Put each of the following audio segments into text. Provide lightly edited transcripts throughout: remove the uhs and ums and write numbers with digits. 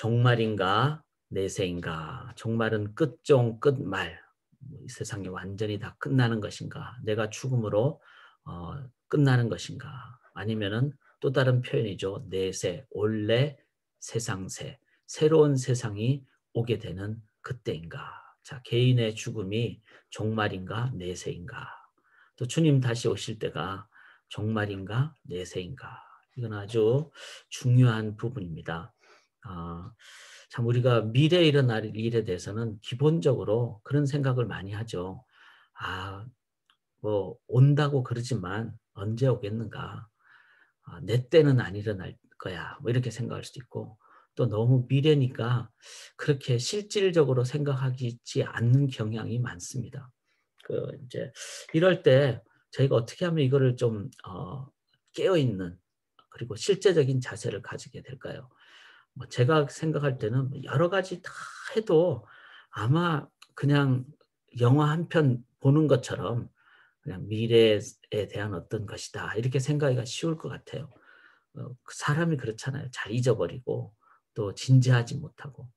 종말인가 내세인가? 종말은 끝종 끝말. 이 세상이 완전히 다 끝나는 것인가? 내가 죽음으로 끝나는 것인가? 아니면은 또 다른 표현이죠. 내세, 올래, 세상세. 새로운 세상이 오게 되는 그때인가? 자, 개인의 죽음이 종말인가 내세인가? 또 주님 다시 오실 때가 종말인가 내세인가? 이건 아주 중요한 부분입니다. 참 우리가 미래에 일어날 일에 대해서는 기본적으로 그런 생각을 많이 하죠. 뭐 온다고 그러지만 언제 오겠는가? 내 때는 안 일어날 거야. 뭐 이렇게 생각할 수도 있고, 또 너무 미래니까 그렇게 실질적으로 생각하지 않는 경향이 많습니다. 이제 이럴 때 저희가 어떻게 하면 이거를 좀 깨어 있는, 그리고 실제적인 자세를 가지게 될까요? 뭐 제가 생각할 때는 뭐 여러 가지 다 해도 아마 그냥 영화 한 편 보는 것처럼 그냥 미래에 대한 어떤 것이다, 이렇게 생각하기가 쉬울 것 같아요. 그 사람이 그렇잖아요. 잘 잊어버리고 또 진지하지 못하고.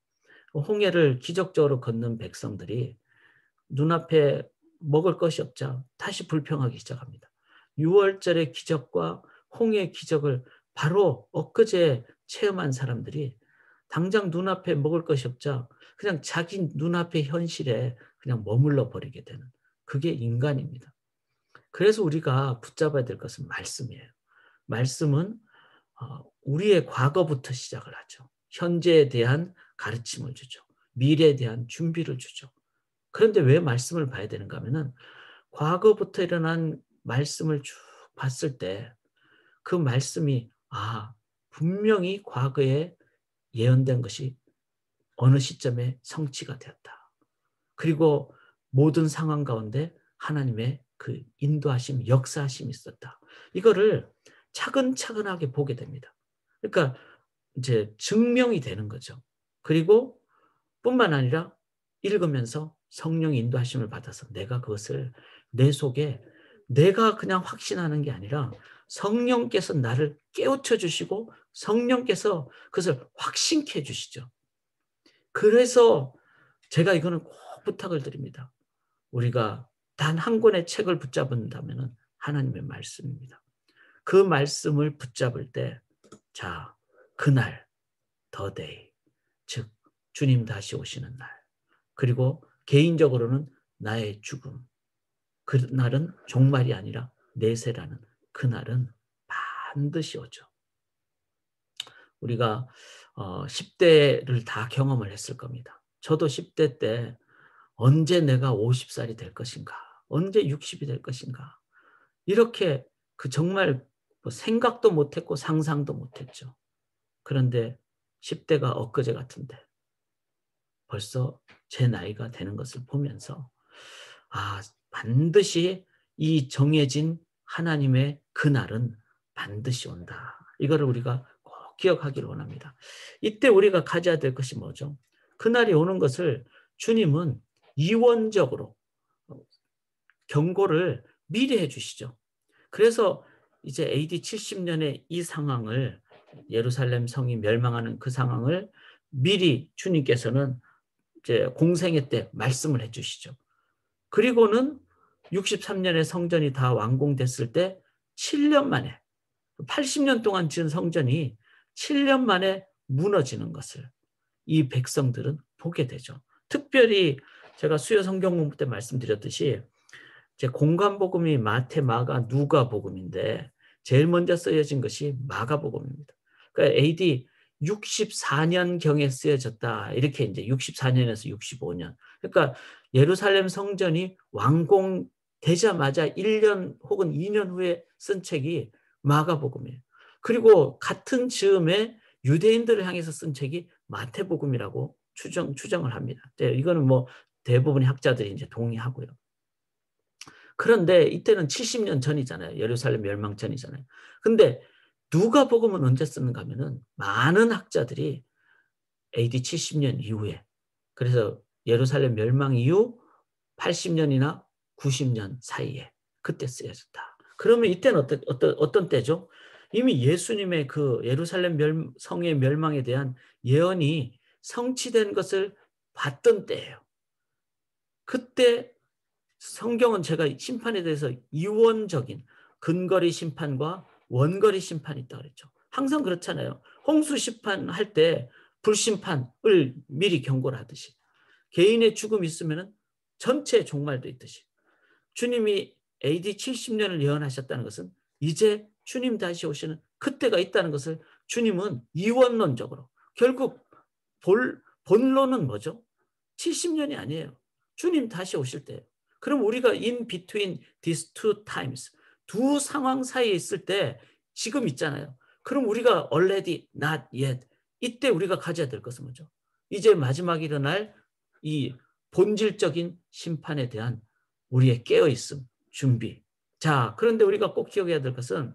홍해를 기적적으로 걷는 백성들이 눈앞에 먹을 것이 없자 다시 불평하기 시작합니다. 6월절의 기적과 홍해의 기적을 바로 엊그제 체험한 사람들이 당장 눈앞에 먹을 것이 없자 그냥 자기 눈앞의 현실에 그냥 머물러 버리게 되는, 그게 인간입니다. 그래서 우리가 붙잡아야 될 것은 말씀이에요. 말씀은 우리의 과거부터 시작을 하죠. 현재에 대한 가르침을 주죠. 미래에 대한 준비를 주죠. 그런데 왜 말씀을 봐야 되는가 하면은, 과거부터 일어난 말씀을 쭉 봤을 때 그 말씀이 분명히 과거에 예언된 것이 어느 시점에 성취가 되었다. 그리고 모든 상황 가운데 하나님의 그 인도하심, 역사하심이 있었다. 이거를 차근차근하게 보게 됩니다. 그러니까 이제 증명이 되는 거죠. 그리고 뿐만 아니라 읽으면서 성령의 인도하심을 받아서 내가 그것을 내 속에, 내가 그냥 확신하는 게 아니라 성령께서 나를 깨우쳐 주시고 성령께서 그것을 확신케 해 주시죠. 그래서 제가 이거는 꼭 부탁을 드립니다. 우리가 단 한 권의 책을 붙잡는다면 하나님의 말씀입니다. 그 말씀을 붙잡을 때, 자, 그날, the day, 즉 주님 다시 오시는 날, 그리고 개인적으로는 나의 죽음, 그날은 종말이 아니라 내세라는 그날은 반드시 오죠. 우리가 10대를 다 경험을 했을 겁니다. 저도 10대 때 언제 내가 50살이 될 것인가, 언제 60이 될 것인가, 이렇게 그 정말 뭐 생각도 못했고 상상도 못했죠. 그런데 10대가 엊그제 같은데 벌써 제 나이가 되는 것을 보면서 반드시 이 정해진 하나님의 그날은 반드시 온다. 이거를 우리가 꼭 기억하기를 원합니다. 이때 우리가 가져야 될 것이 뭐죠? 그날이 오는 것을 주님은 이원적으로 경고를 미리 해 주시죠. 그래서 이제 AD 70년에 이 상황을, 예루살렘 성이 멸망하는 그 상황을 미리 주님께서는 이제 공생애 때 말씀을 해 주시죠. 그리고는 63년에 성전이 다 완공됐을 때 7년 만에, 80년 동안 지은 성전이 7년 만에 무너지는 것을 이 백성들은 보게 되죠. 특별히 제가 수요 성경 공부 때 말씀드렸듯이 이제 공관복음이 마태, 마가, 누가 복음인데 제일 먼저 쓰여진 것이 마가복음입니다. 그러니까 AD 64년경에 쓰여졌다. 이렇게 이제 64년에서 65년. 그러니까 예루살렘 성전이 완공되자마자 1년 혹은 2년 후에 쓴 책이 마가복음이에요. 그리고 같은 즈음에 유대인들을 향해서 쓴 책이 마태복음이라고 추정을 합니다. 이거는 뭐 대부분의 학자들이 이제 동의하고요. 그런데 이때는 70년 전이잖아요. 예루살렘 멸망 전이잖아요. 근데 누가복음은 언제 쓰는가 하면은 많은 학자들이 AD 70년 이후에, 그래서 예루살렘 멸망 이후 80년이나 90년 사이에 그때 쓰여졌다. 그러면 이때는 어떤 때죠? 이미 예수님의 그 예루살렘 성의 멸망에 대한 예언이 성취된 것을 봤던 때예요. 그때 성경은 제가 심판에 대해서 이원적인 근거리 심판과 원거리 심판이 있다고 그랬죠. 항상 그렇잖아요. 홍수 심판할 때 불심판을 미리 경고를 하듯이 개인의 죽음이 있으면 전체 종말도 있듯이 주님이 AD 70년을 예언하셨다는 것은 이제 주님 다시 오시는 그때가 있다는 것을 주님은 이원론적으로 결국 본론은 뭐죠? 70년이 아니에요. 주님 다시 오실 때예요. 그럼 우리가 in between these two times 두 상황 사이에 있을 때 지금 있잖아요. 그럼 우리가 already not yet 이때 우리가 가져야 될 것은 뭐죠? 이제 마지막 일어날 이 본질적인 심판에 대한 우리의 깨어있음, 준비. 자, 그런데 우리가 꼭 기억해야 될 것은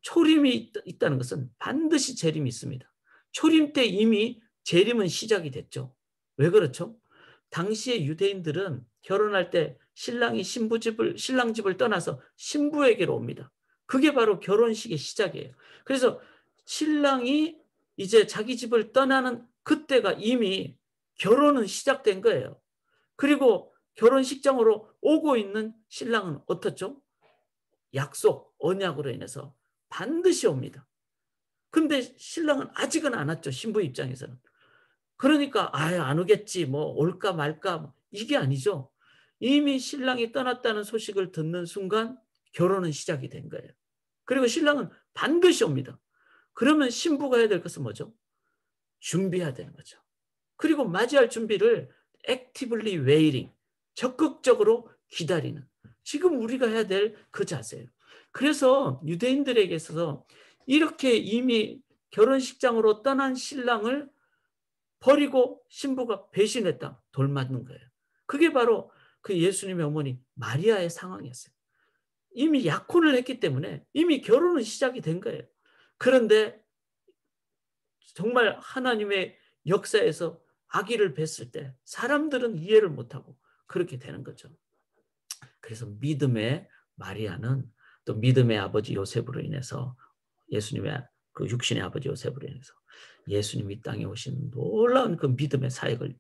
초림이 있다는 것은 반드시 재림이 있습니다. 초림 때 이미 재림은 시작이 됐죠. 왜 그렇죠? 당시의 유대인들은 결혼할 때 신랑 집을 떠나서 신부에게로 옵니다. 그게 바로 결혼식의 시작이에요. 그래서 신랑이 이제 자기 집을 떠나는 그때가 이미 결혼은 시작된 거예요. 그리고 결혼식장으로 오고 있는 신랑은 어떻죠? 약속, 언약으로 인해서 반드시 옵니다. 근데 신랑은 아직은 안 왔죠. 신부 입장에서는. 그러니까 안 오겠지 뭐 올까 말까 뭐 이게 아니죠. 이미 신랑이 떠났다는 소식을 듣는 순간 결혼은 시작이 된 거예요. 그리고 신랑은 반드시 옵니다. 그러면 신부가 해야 될 것은 뭐죠? 준비해야 되는 거죠. 그리고 맞이할 준비를 actively waiting, 적극적으로 기다리는. 지금 우리가 해야 될 그 자세예요. 그래서 유대인들에게 있어서 이렇게 이미 결혼식장으로 떠난 신랑을 버리고 신부가 배신했다. 돌 맞는 거예요. 그게 바로 그 예수님의 어머니 마리아의 상황이었어요. 이미 약혼을 했기 때문에 이미 결혼은 시작이 된 거예요. 그런데 정말 하나님의 역사에서 아기를 뵀을 때 사람들은 이해를 못하고 그렇게 되는 거죠. 그래서 믿음의 마리아는 또 믿음의 아버지 요셉으로 인해서 예수님의 그 육신의 아버지 요셉으로 인해서 예수님이 이 땅에 오신 놀라운 그 믿음의 사역을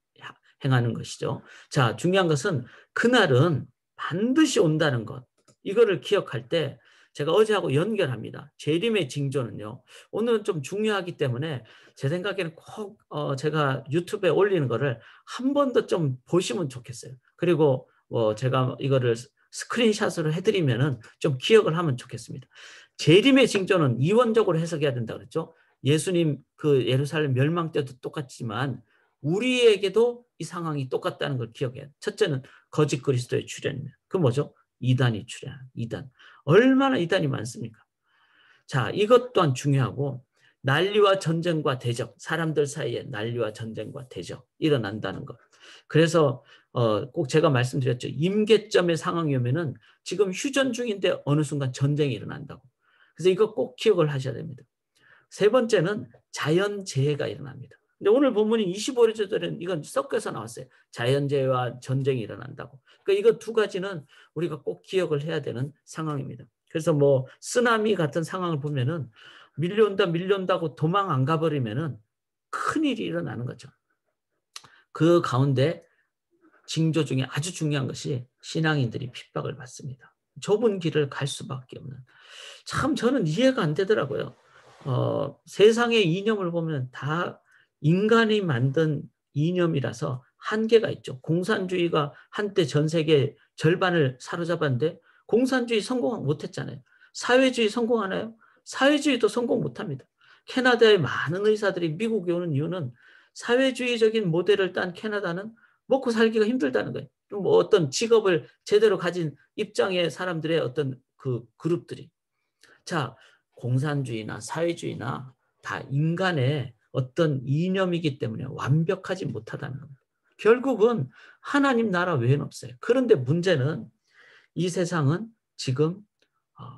행하는 것이죠. 자, 중요한 것은 그날은 반드시 온다는 것. 이거를 기억할 때 제가 어제하고 연결합니다. 재림의 징조는요. 오늘은 좀 중요하기 때문에 제 생각에는 꼭 제가 유튜브에 올리는 거를 한 번 더 좀 보시면 좋겠어요. 그리고 제가 이거를 스크린샷으로 해드리면은 좀 기억을 하면 좋겠습니다. 재림의 징조는 이원적으로 해석해야 된다 그랬죠. 예수님 그 예루살렘 멸망 때도 똑같지만 우리에게도 이 상황이 똑같다는 걸 기억해야 돼요. 첫째는 거짓 그리스도의 출현입니다. 그 뭐죠? 이단이 출현. 이단. 얼마나 이단이 많습니까? 자, 이것 또한 중요하고 난리와 전쟁과 대적, 사람들 사이에 난리와 전쟁과 대적 일어난다는 것. 그래서 꼭 제가 말씀드렸죠. 임계점의 상황이 오면은 지금 휴전 중인데 어느 순간 전쟁이 일어난다고. 그래서 이거 꼭 기억을 하셔야 됩니다. 세 번째는 자연재해가 일어납니다. 근데 오늘 본문이 25절에는 이건 섞여서 나왔어요. 자연재해와 전쟁이 일어난다고. 그러니까 이거 두 가지는 우리가 꼭 기억을 해야 되는 상황입니다. 그래서 뭐 쓰나미 같은 상황을 보면은 밀려온다고 도망 안 가버리면은 큰일이 일어나는 거죠. 그 가운데 징조 중에 아주 중요한 것이 신앙인들이 핍박을 받습니다. 좁은 길을 갈 수밖에 없는. 참 저는 이해가 안 되더라고요. 세상의 이념을 보면 다 인간이 만든 이념이라서 한계가 있죠. 공산주의가 한때 전 세계 절반을 사로잡았는데 공산주의 성공 못했잖아요. 사회주의 성공하나요? 사회주의도 성공 못합니다. 캐나다의 많은 의사들이 미국에 오는 이유는 사회주의적인 모델을 딴 캐나다는 먹고 살기가 힘들다는 거예요. 뭐 어떤 직업을 제대로 가진 입장의 사람들의 어떤 그 그룹들이. 자, 공산주의나 사회주의나 다 인간의 어떤 이념이기 때문에 완벽하지 못하다는 겁니다. 결국은 하나님 나라 외에는 없어요. 그런데 문제는 이 세상은 지금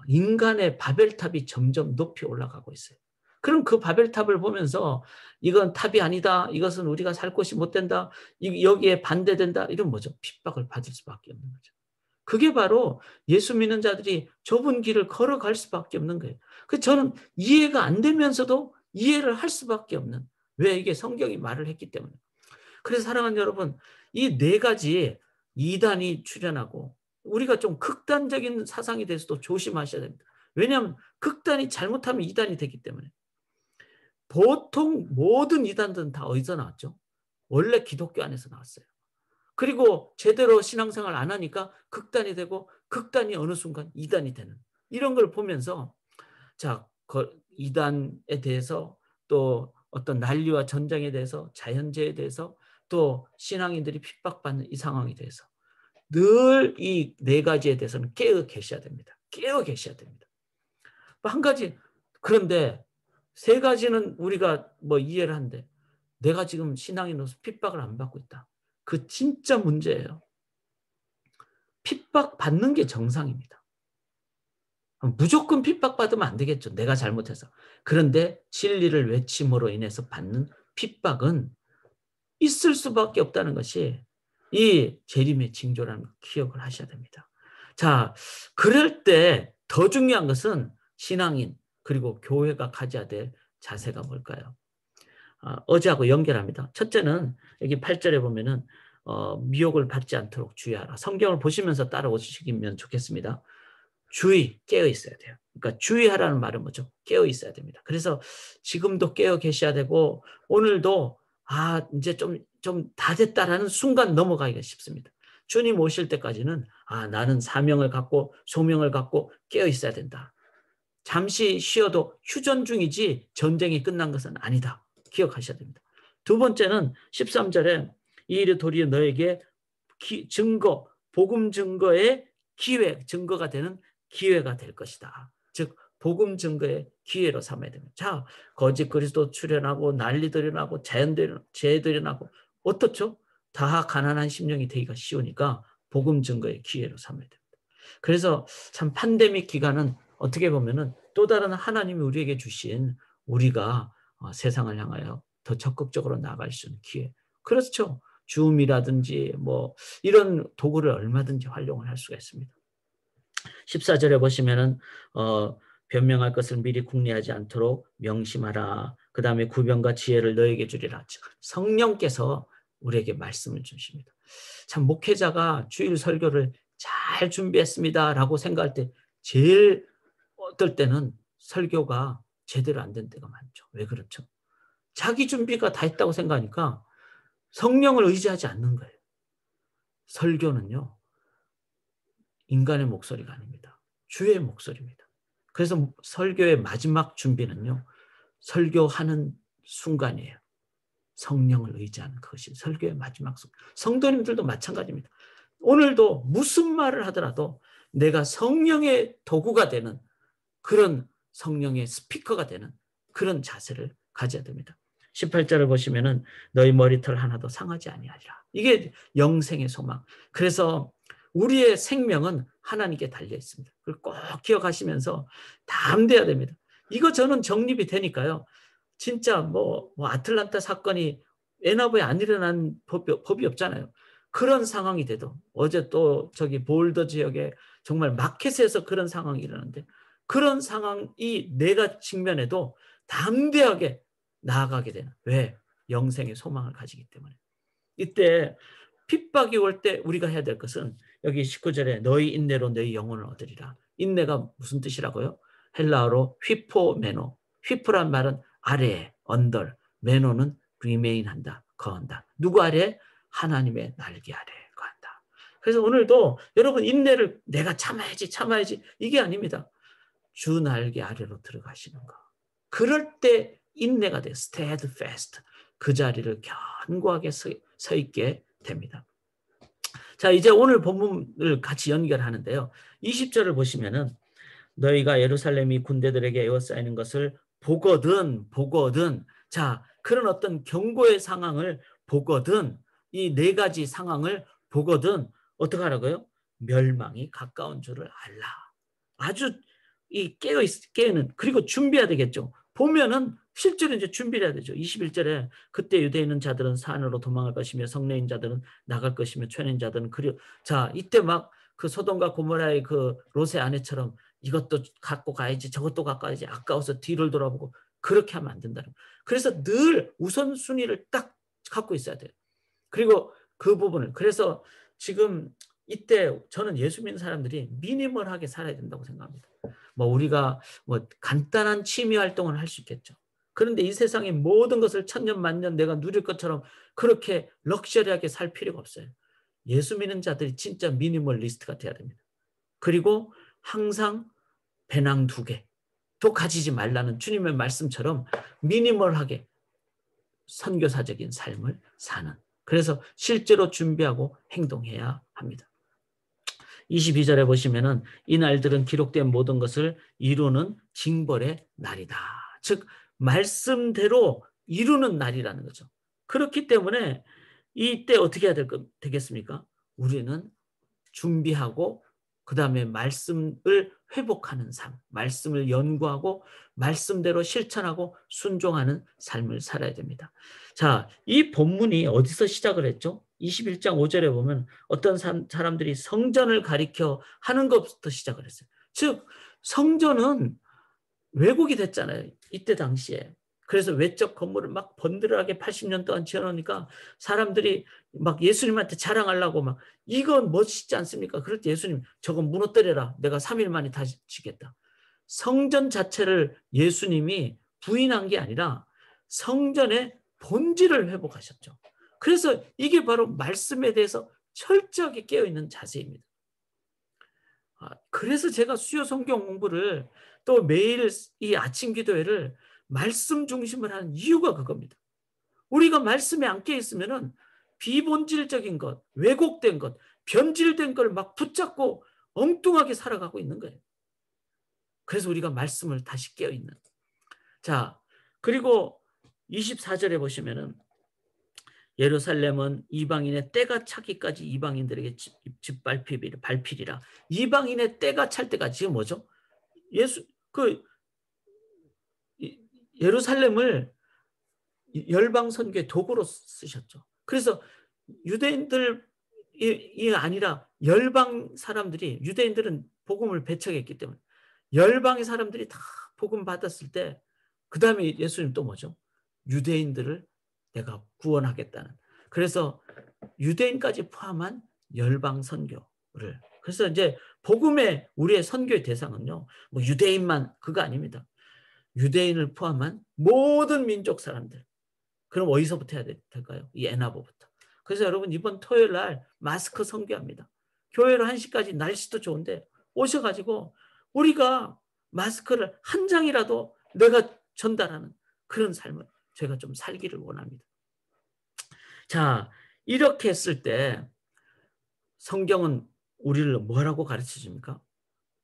인간의 바벨탑이 점점 높이 올라가고 있어요. 그럼 그 바벨탑을 보면서 이건 탑이 아니다. 이것은 우리가 살 곳이 못 된다. 여기에 반대된다. 이런 뭐죠? 핍박을 받을 수밖에 없는 거죠. 그게 바로 예수 믿는 자들이 좁은 길을 걸어갈 수밖에 없는 거예요. 그 저는 이해가 안 되면서도 이해를 할 수밖에 없는, 왜 이게 성경이 말을 했기 때문에. 그래서 사랑하는 여러분, 이 네 가지 이단이 출현하고 우리가 좀 극단적인 사상에 대해서도 조심하셔야 됩니다. 왜냐하면 극단이 잘못하면 이단이 되기 때문에. 보통 모든 이단들은 다 어디서 나왔죠? 원래 기독교 안에서 나왔어요. 그리고 제대로 신앙생활 안 하니까 극단이 되고 극단이 어느 순간 이단이 되는, 이런 걸 보면서 자, 이단에 대해서, 또 어떤 난리와 전쟁에 대해서, 자연재해에 대해서, 또 신앙인들이 핍박받는 이 상황에 대해서 늘 이 네 가지에 대해서는 깨어 계셔야 됩니다. 깨어 계셔야 됩니다. 한 가지, 그런데 세 가지는 우리가 뭐 이해를 하는데 내가 지금 신앙인으로서 핍박을 안 받고 있다. 그 진짜 문제예요. 핍박받는 게 정상입니다. 무조건 핍박받으면 안 되겠죠. 내가 잘못해서. 그런데 진리를 외침으로 인해서 받는 핍박은 있을 수밖에 없다는 것이 이 재림의 징조라는 걸 기억을 하셔야 됩니다. 자, 그럴 때 더 중요한 것은 신앙인 그리고 교회가 가져야 될 자세가 뭘까요? 어제하고 연결합니다. 첫째는 여기 8절에 보면은 미혹을 받지 않도록 주의하라. 성경을 보시면서 따라오시면 좋겠습니다. 주의, 깨어 있어야 돼요. 그러니까 주의하라는 말은 뭐죠? 깨어 있어야 됩니다. 그래서 지금도 깨어 계셔야 되고, 오늘도 이제 좀 다 됐다라는 순간 넘어가기가 쉽습니다. 주님 오실 때까지는 나는 사명을 갖고 소명을 갖고 깨어 있어야 된다. 잠시 쉬어도 휴전 중이지 전쟁이 끝난 것은 아니다. 기억하셔야 됩니다. 두 번째는 13절에 이 일이 도리어 너에게 증거, 복음 증거의 기회, 증거가 되는 기회가 될 것이다. 즉 복음 증거의 기회로 삼아야 됩니다. 자, 거짓 그리스도 출현하고 난리들이 나고 재해들이 나고 어떻죠? 다 가난한 심령이 되기가 쉬우니까 복음 증거의 기회로 삼아야 됩니다. 그래서 참 팬데믹 기간은 어떻게 보면은 또 다른 하나님이 우리에게 주신, 우리가 세상을 향하여 더 적극적으로 나아갈 수 있는 기회. 그렇죠. 줌이라든지 뭐 이런 도구를 얼마든지 활용을 할 수가 있습니다. 14절에 보시면은 변명할 것을 미리 궁리하지 않도록 명심하라. 그 다음에 구변과 지혜를 너에게 주리라. 성령께서 우리에게 말씀을 주십니다. 참 목회자가 주일 설교를 잘 준비했습니다라고 생각할 때 제일 어떨 때는 설교가 제대로 안 된 때가 많죠. 왜 그렇죠? 자기 준비가 다 했다고 생각하니까 성령을 의지하지 않는 거예요. 설교는요, 인간의 목소리가 아닙니다. 주의 목소리입니다. 그래서 설교의 마지막 준비는요, 설교하는 순간이에요. 성령을 의지하는 것이 설교의 마지막 순간. 성도님들도 마찬가지입니다. 오늘도 무슨 말을 하더라도 내가 성령의 도구가 되는, 그런 성령의 스피커가 되는 그런 자세를 가져야 됩니다. 18절을 보시면은 너희 머리털 하나도 상하지 아니하리라. 이게 영생의 소망. 그래서 우리의 생명은 하나님께 달려 있습니다. 그걸 꼭 기억하시면서 담대해야 됩니다. 이거 저는 정립이 되니까요. 진짜 뭐 아틀란타 사건이 에나브에 안 일어난 법이 없잖아요. 그런 상황이 돼도, 어제 또 저기 볼더 지역에 정말 마켓에서 그런 상황이 일어나는데, 그런 상황이 내가 직면해도 담대하게 나아가게 되는, 왜? 영생의 소망을 가지기 때문에. 이때 핍박이 올 때 우리가 해야 될 것은 여기 19절에 너희 인내로 너희 영혼을 얻으리라. 인내가 무슨 뜻이라고요? 헬라어로 휘포메노. 휘포란 말은 아래, 언덜, 메노는 remain 한다, 거한다. 누구 아래? 하나님의 날개 아래 거한다. 그래서 오늘도 여러분 인내를 내가 참아야지 이게 아닙니다. 주 날개 아래로 들어가시는 거. 그럴 때 인내가 돼. steadfast. 그 자리를 견고하게 서 있게 됩니다. 자, 이제 오늘 본문을 같이 연결하는데요. 20절을 보시면은 너희가 예루살렘이 군대들에게 에워싸이는 것을 보거든. 자, 그런 어떤 경고의 상황을 보거든, 이 네 가지 상황을 보거든 어떻게 하라고요? 멸망이 가까운 줄을 알라. 아주 이 깨어는, 그리고 준비해야 되겠죠. 보면은 실제로 이제 준비를 해야 되죠. 21절에 그때 유대인은 자들은 산으로 도망할 것이며 성내인 자들은 나갈 것이며 촌인 자들은 자, 이때 막 그 소돔과 고모라의 그 롯의 아내처럼 이것도 갖고 가야지 저것도 갖고 가야지 아까워서 뒤를 돌아보고 그렇게 하면 안 된다는 거예요. 그래서 늘 우선순위를 딱 갖고 있어야 돼요. 그리고 그 부분을 그래서 지금 이때 저는 예수 믿는 사람들이 미니멀하게 살아야 된다고 생각합니다. 뭐 우리가 뭐 간단한 취미 활동을 할 수 있겠죠. 그런데 이 세상의 모든 것을 천년 만년 내가 누릴 것처럼 그렇게 럭셔리하게 살 필요가 없어요. 예수 믿는 자들이 진짜 미니멀리스트가 돼야 됩니다. 그리고 항상 배낭 2개도 가지지 말라는 주님의 말씀처럼 미니멀하게 선교사적인 삶을 사는, 그래서 실제로 준비하고 행동해야 합니다. 22절에 보시면은 이 날들은 기록된 모든 것을 이루는 징벌의 날이다. 즉 말씀대로 이루는 날이라는 거죠. 그렇기 때문에 이때 어떻게 해야 되겠습니까? 우리는 준비하고 그다음에 말씀을 회복하는 삶, 말씀을 연구하고 말씀대로 실천하고 순종하는 삶을 살아야 됩니다. 자, 이 본문이 어디서 시작을 했죠? 21장 5절에 보면 어떤 사람들이 성전을 가리켜 하는 것부터 시작을 했어요. 즉 성전은 왜곡이 됐잖아요. 이때 당시에. 그래서 외적 건물을 막 번들하게 80년 동안 지어놓으니까 사람들이 막 예수님한테 자랑하려고 막 이건 멋있지 않습니까? 그럴 때 예수님 저건 무너뜨려라. 내가 3일 만에 다시 지겠다. 성전 자체를 예수님이 부인한 게 아니라 성전의 본질을 회복하셨죠. 그래서 이게 바로 말씀에 대해서 철저하게 깨어있는 자세입니다. 그래서 제가 수요 성경 공부를 또 매일 이 아침 기도회를 말씀 중심을 하는 이유가 그겁니다. 우리가 말씀에 안 깨있으면은 비본질적인 것, 왜곡된 것, 변질된 걸 막 붙잡고 엉뚱하게 살아가고 있는 거예요. 그래서 우리가 말씀을 다시 깨어있는. 자, 그리고 24절에 보시면은 예루살렘은 이방인의 때가 차기까지 이방인들에게 발필이라. 이방인의 때가 찰 때까지. 지금 뭐죠? 예루살렘을 열방 선교의 도구로 쓰셨죠. 그래서 유대인들이 아니라 열방 사람들이, 유대인들은 복음을 배척했기 때문에 열방의 사람들이 다 복음 받았을 때 그 다음에 예수님 또 뭐죠? 유대인들을 내가 구원하겠다는. 그래서 유대인까지 포함한 열방 선교를. 그래서 이제 복음의 우리의 선교의 대상은요, 뭐 유대인만 그거 아닙니다. 유대인을 포함한 모든 민족 사람들. 그럼 어디서부터 해야 될까요? 이 에나보부터. 그래서 여러분 이번 토요일 날 마스크 선교합니다. 교회로 1시까지 날씨도 좋은데 오셔가지고 우리가 마스크를 한 장이라도 내가 전달하는 그런 삶을 제가 좀 살기를 원합니다. 자, 이렇게 했을 때 성경은 우리를 뭐라고 가르쳐 줍니까?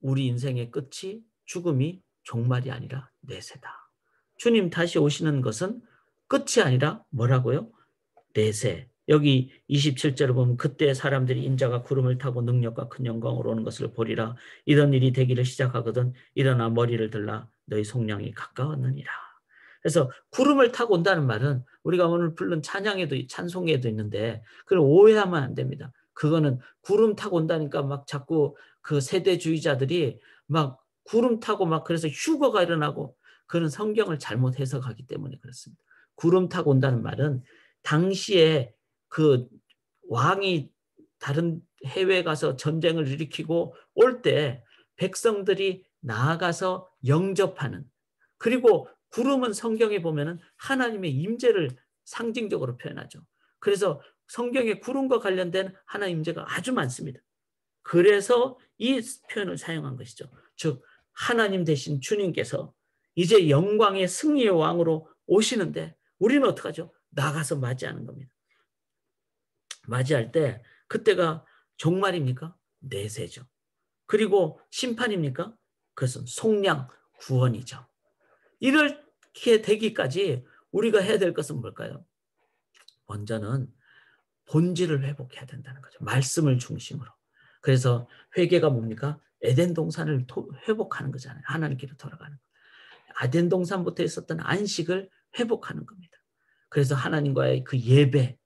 우리 인생의 끝이 죽음이 종말이 아니라 내세다. 주님 다시 오시는 것은 끝이 아니라 뭐라고요? 내세. 여기 27절을 보면 그때 사람들이 인자가 구름을 타고 능력과 큰 영광으로 오는 것을 보리라. 이런 일이 되기를 시작하거든 일어나 머리를 들라 너희 속량이 가까웠느니라. 그래서 구름을 타고 온다는 말은 우리가 오늘 부른 찬양에도 찬송에도 있는데 그걸 오해하면 안 됩니다. 그거는 구름 타고 온다니까 막 자꾸 그 세대주의자들이 막 구름 타고 막 그래서 휴거가 일어나고 그런 성경을 잘못 해석하기 때문에 그렇습니다. 구름 타고 온다는 말은 당시에 그 왕이 다른 해외에 가서 전쟁을 일으키고 올 때 백성들이 나아가서 영접하는, 그리고 구름은 성경에 보면은 하나님의 임재를 상징적으로 표현하죠. 그래서 성경에 구름과 관련된 하나님 임재가 아주 많습니다. 그래서 이 표현을 사용한 것이죠. 즉 하나님 대신 주님께서 이제 영광의 승리의 왕으로 오시는데 우리는 어떡하죠? 나가서 맞이하는 겁니다. 맞이할 때 그때가 종말입니까? 내세죠. 그리고 심판입니까? 그것은 속량, 구원이죠. 이렇게 되기까지 우리가 해야 될 것은 뭘까요? 먼저는 본질을 회복해야 된다는 거죠. 말씀을 중심으로. 그래서 회개가 뭡니까? 에덴 동산을 회복하는 거잖아요. 하나님께로 돌아가는 거. 아덴 동산부터 있었던 안식을 회복하는 겁니다. 그래서 하나님과의 그 예배,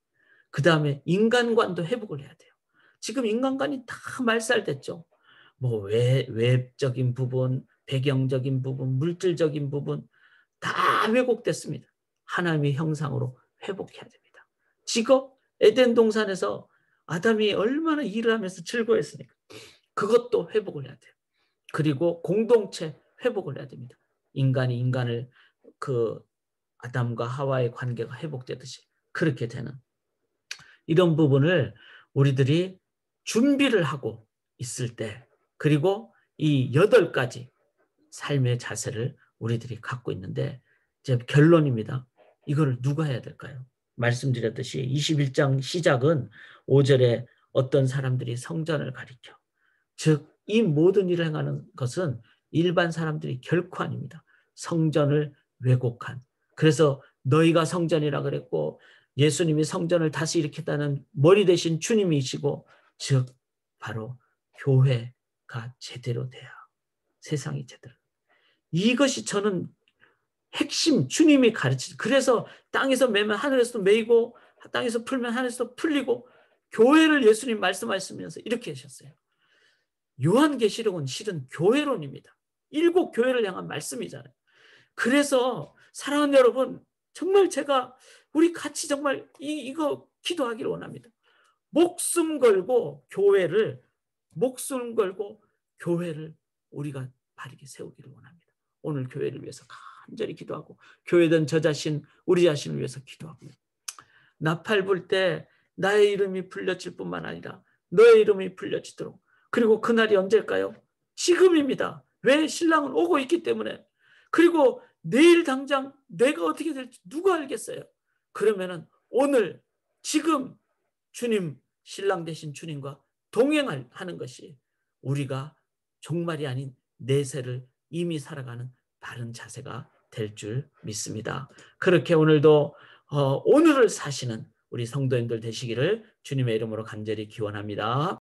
그 다음에 인간관도 회복을 해야 돼요. 지금 인간관이 다 말살됐죠. 뭐 외적인 부분, 배경적인 부분, 물질적인 부분 다 왜곡됐습니다. 하나님의 형상으로 회복해야 됩니다. 직업, 에덴 동산에서 아담이 얼마나 일을 하면서 즐거워했으니까 그것도 회복을 해야 돼요. 그리고 공동체 회복을 해야 됩니다. 인간이 인간을 그 아담과 하와의 관계가 회복되듯이 그렇게 되는 이런 부분을 우리들이 준비를 하고 있을 때, 그리고 이 8가지 삶의 자세를 우리들이 갖고 있는데, 이제 결론입니다. 이거를 누가 해야 될까요? 말씀드렸듯이 21장 시작은 5절에 어떤 사람들이 성전을 가리켜, 즉 이 모든 일을 행하는 것은 일반 사람들이 결코 아닙니다. 성전을 왜곡한, 그래서 너희가 성전이라 그랬고 예수님이 성전을 다시 일으켰다는 머리 대신 주님이시고, 즉 바로 교회가 제대로 돼야 세상이 제대로. 이것이 저는 핵심, 주님이 가르치죠. 그래서 땅에서 매면 하늘에서도 매이고 땅에서 풀면 하늘에서도 풀리고, 교회를 예수님 말씀하시면서 이렇게 하셨어요. 요한계시록은 실은 교회론입니다. 7 교회를 향한 말씀이잖아요. 그래서 사랑하는 여러분, 정말 제가 우리 같이 정말 이거 기도하기를 원합니다. 목숨 걸고 교회를 우리가 바르게 세우기를 원합니다. 오늘 교회를 위해서 간절히 기도하고, 교회든 저 자신, 우리 자신을 위해서 기도하고, 나팔 불 때 나의 이름이 불려질 뿐만 아니라 너의 이름이 불려지도록. 그리고 그날이 언제일까요? 지금입니다. 왜? 신랑은 오고 있기 때문에. 그리고 내일 당장 내가 어떻게 될지 누가 알겠어요? 그러면은 오늘 지금 주님, 신랑 되신 주님과 동행하는 것이 우리가 종말이 아닌 내세를 이미 살아가는 바른 자세가 될 줄 믿습니다. 그렇게 오늘도 오늘을 사시는 우리 성도님들 되시기를 주님의 이름으로 간절히 기원합니다.